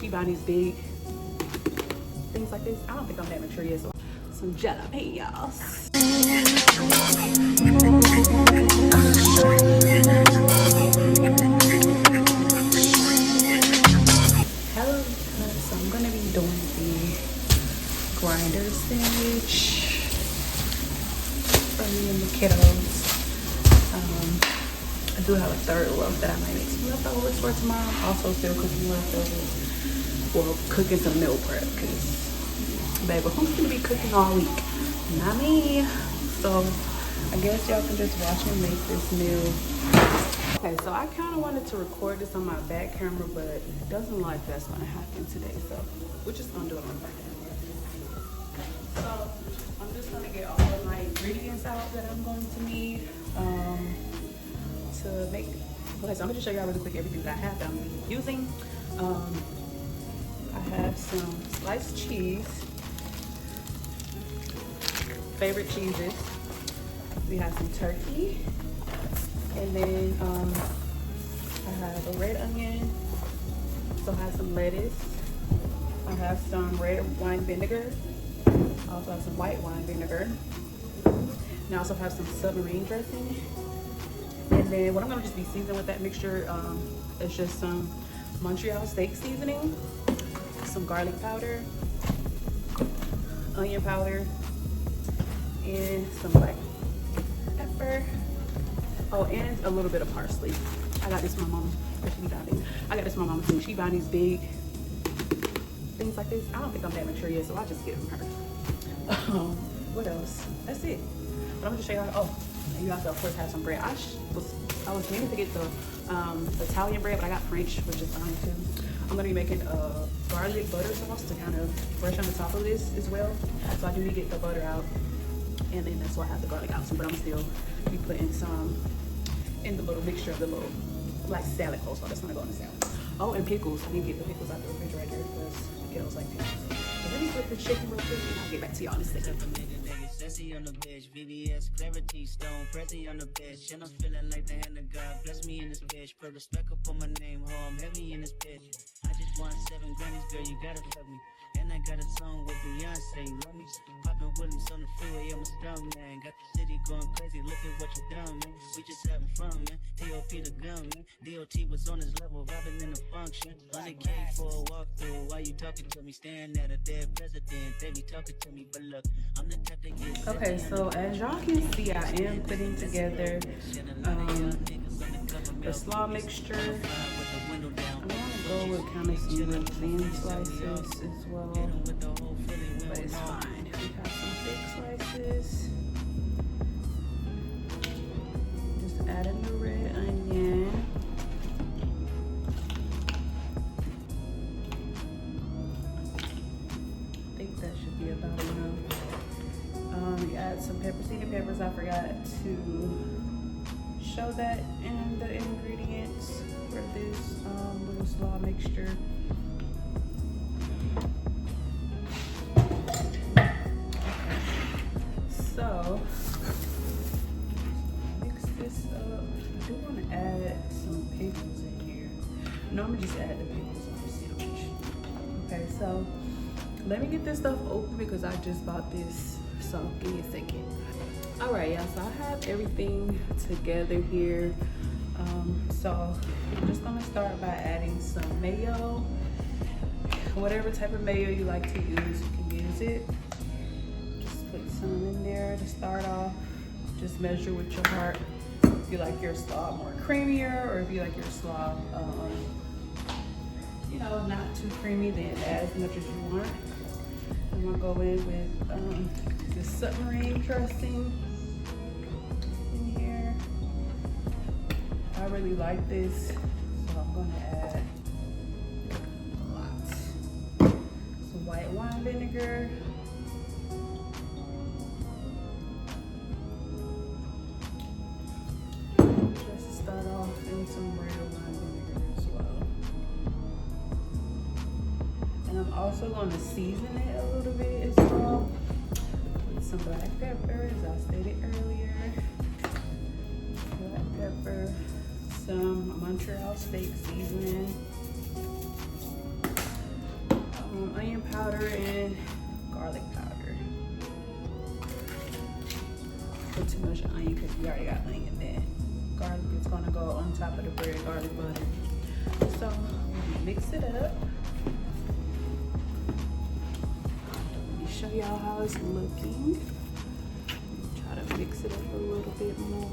She buying these big things like this. I don't think I'm that mature yet, so some jalapenos. Hello, so I'm gonna be doing the grinder sandwich for me and the kiddos. I do have a third loaf that I might make some leftovers for tomorrow. Also still cooking leftovers. Well, cooking some meal prep because, baby, who's gonna be cooking all week? Not me. So I guess y'all can just watch me make this meal. Okay, so I kind of wanted to record this on my back camera, but it doesn't look like that's gonna happen today. So we're just gonna do it on the back camera. So I'm just gonna get all of my ingredients out that I'm going to need to make. Okay, so I'm gonna just show y'all really quick everything that I have that I'm using. I have some sliced cheese, favorite cheeses. We have some turkey, and then I have a red onion. So I have some lettuce. I have some red wine vinegar. I also have some white wine vinegar. And I also have some submarine dressing. And then what I'm gonna just be seasoning with that mixture is just some Montreal steak seasoning, some garlic powder, onion powder, and some black pepper. Oh, and a little bit of parsley. I got this from my mom. I got this from my mom too. She buying these big things like this. I don't think I'm that mature yet, so I'll just get it from her. What else? That's it. But I'm gonna show you how. Oh, and you have to of course have some bread. I was meaning to get the Italian bread, but I got French, which is fine too. I'm gonna be making a garlic butter sauce to kind of brush on the top of this as well. So I do need to get the butter out, and then that's why I have the garlic out too. But I'm still be putting some in the little mixture of the little like salad coleslaw that's gonna go in the salad. Oh, and pickles. I need to get the pickles out the refrigerator because the kiddos like pickles. So let me flip the chicken real quick and I'll get back to y'all in a second. Sassy on the bitch, VVS, clarity, stone, Prezi on the bitch, and I'm feeling like the hand of God, bless me in this bitch, put respect up on my name, ho, I'm heavy in this bitch, I just want 7 Grammys, girl, you gotta fuck me, and I got a song with Beyonce, love me, poppin' Williams on the freeway, I'm a dumb man, got the city going crazy, look at what you done, man, we just having fun, man, T.O.P. the gun, man, D.O.T. was on his level, robbing in the function, 100K for a walkthrough, why you talking to me, staring at a dead president, they be talking to me, but look, I'm the type that get. Okay, so as y'all can see, I am putting together the slaw mixture. I'm gonna go with kind of some real thin slices as well, but it's fine. We have some thick slices. Just adding the red onion. I think that should be about enough. You add some seeded peppers. I forgot to show that in the ingredients for this little slaw mixture. Okay. So mix this up. I do want to add some pickles in here. No, I'm gonna just add the pickles on the sandwich. Okay, so let me get this stuff open because I just bought this. So give me a second. All right, y'all, so I have everything together here. So I'm just gonna start by adding some mayo. Whatever type of mayo you like to use, you can use it. Just put some in there to start off. Just measure with your heart. If you like your slaw more creamier, or if you like your slaw, you know, not too creamy, then add as much as you want. I'm gonna go in with the submarine dressing in here. I really like this, so I'm gonna add a lot. Some white wine vinegar. Just to start off, and some red wine vinegar as well. And I'm also going to season it a little bit as well with some black pepper, as I stated earlier. Black pepper, some Montreal steak seasoning. powder and garlic powder. Put too much onion because we already got onion there. Garlic is gonna go on top of the bread, garlic butter. So mix it up. Let me show y'all how it's looking. Try to mix it up a little bit more.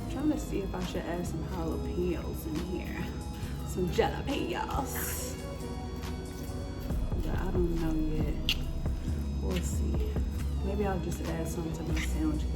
I'm trying to see if I should add some jalapenos in here. Some jalapenos. But I don't know yet. We'll see. Maybe I'll just add some to my sandwiches.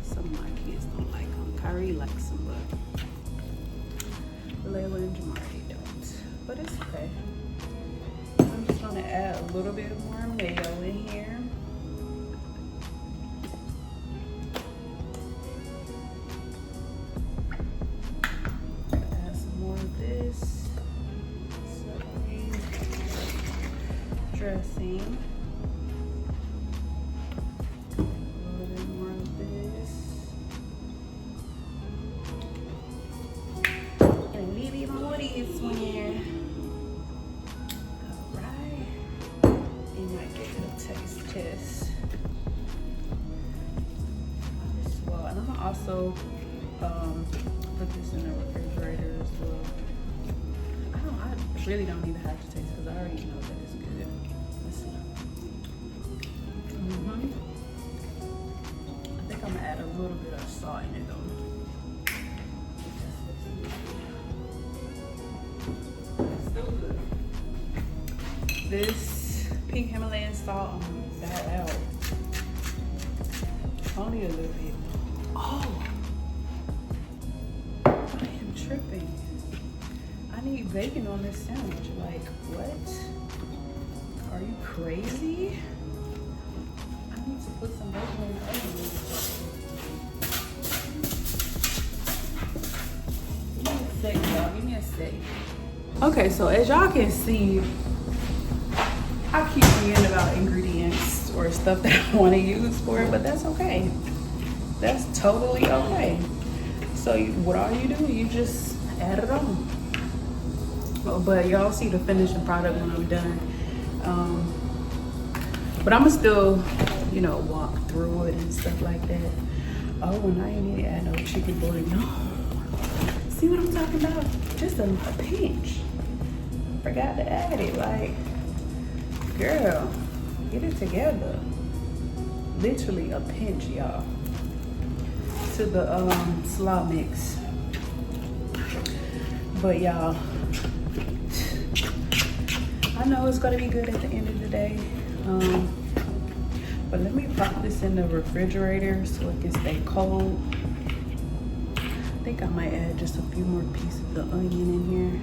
Some of my kids don't like them. Kyrie likes them, but Layla and Jamari don't. But it's okay. I'm just gonna add a little bit more mayo in here. Add some more of this celery dressing. Also, put this in the refrigerator as well. I really don't even have to taste because I already know that it's good. Let's see. I think I'm gonna add a little bit of salt in it though. It's still good. This pink Himalayan salt, I'm gonna add out. Only a little bit. Oh, I am tripping. I need bacon on this sandwich. Like, what? Are you crazy? I need to put some bacon in the oven. Give me a sec, y'all. Give me a sec. Okay, so as y'all can see, I keep forgetting about ingredients or stuff that I want to use for it, but that's okay. That's totally okay. So what all you do, you just add it on. Oh, but y'all see the finishing product when I'm done. But I'ma still, you know, walk through it and stuff like that. Oh, and I ain't need to add no chicken bouillon. No. See what I'm talking about? Just a pinch. Forgot to add it. Like, girl, get it together. Literally a pinch, y'all. To the slaw mix. But y'all, I know it's gonna be good at the end of the day. But let me pop this in the refrigerator so it can stay cold. I think I might add just a few more pieces of onion in here.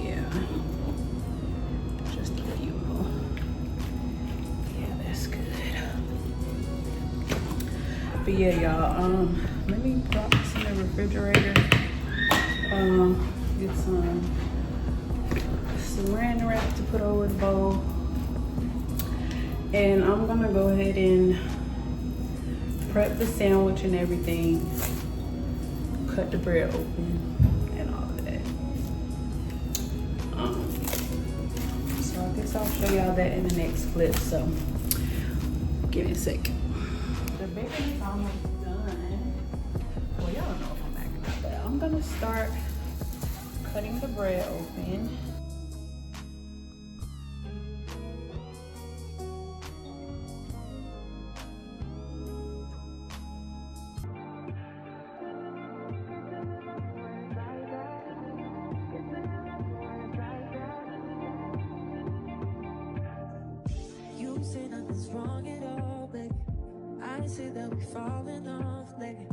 Yeah, just a few more. Yeah, that's good. But yeah, y'all, let me pop this in the refrigerator. Get some saran wrap to put over the bowl. And I'm gonna go ahead and prep the sandwich and everything. Cut the bread open and all of that. So I guess I'll show y'all that in the next clip. So give me a sec. The bacon is almost done. Well, y'all don't know if I'm backing up, but I'm gonna start cutting the bread open. You say nothing's wrong at all, baby. I say that we falling off lately.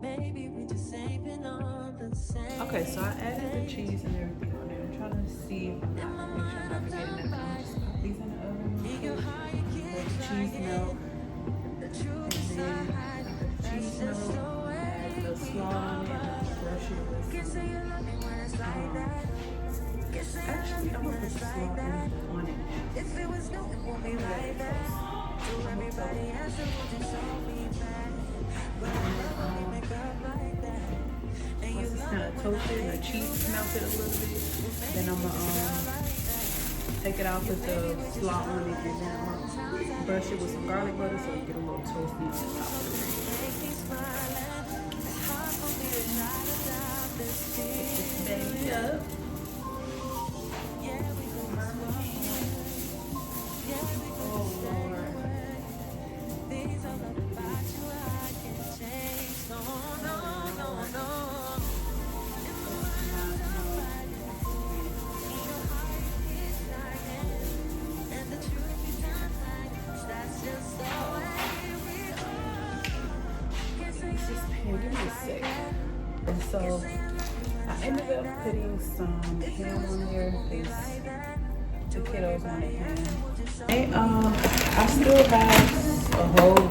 Maybe we just ain't been on the same. Okay, so I added the cheese and everything on there. I'm trying to see if I'm not forgetting that. Just pop these in the oven. Let the cheese melt. And then after the cheese melt, add the slaw on it and brush it with some. Actually, I'm gonna put the slaw on it. If it was new, it won't be like that. To everybody else, it won't just show me back. But I love when we make up like that. And you Plus, it's love kind of it when toasted, the cheese melted a little bit. Then I'm gonna take it out, put the slaw on it, and then I'm gonna brush it with some garlic butter so it get a little toasty on the top. Bang up. Oh Lord. Give me a sec. And so I ended up putting some ham on there because the kiddos wanted ham. And I still have a whole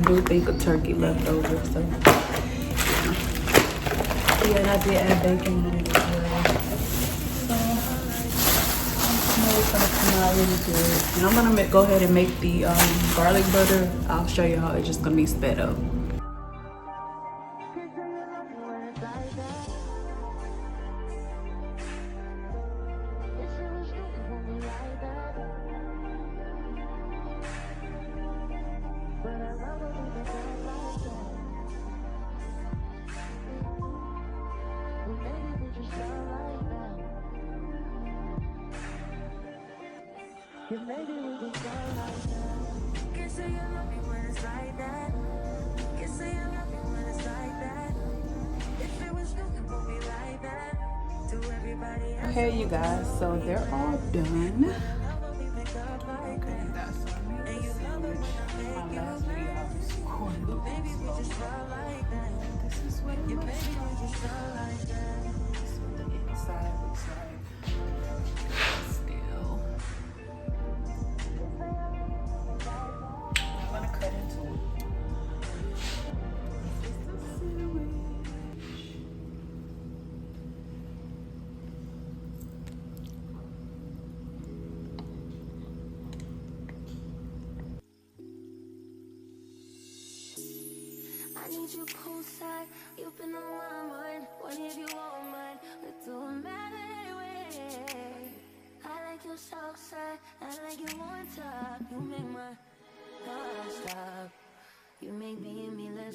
new thing of turkey left over, so yeah, and I did add bacon in it as well. So I know it's gonna come out really good. And I'm gonna go ahead and make the garlic butter. I'll show you how it's just gonna be sped up. Okay, you guys, so they're all done. Okay, you guys, so I made the sandwich. My last video, I was recording and this is what it looks like. This is what the inside looks like. Still. I'm gonna cut into it. This is the sandwich. I need you poolside, you've been on my mind. What if you won't mind? It don't matter anyway. I like your south side, I like your on top. You make my heart stop. You make me and me less.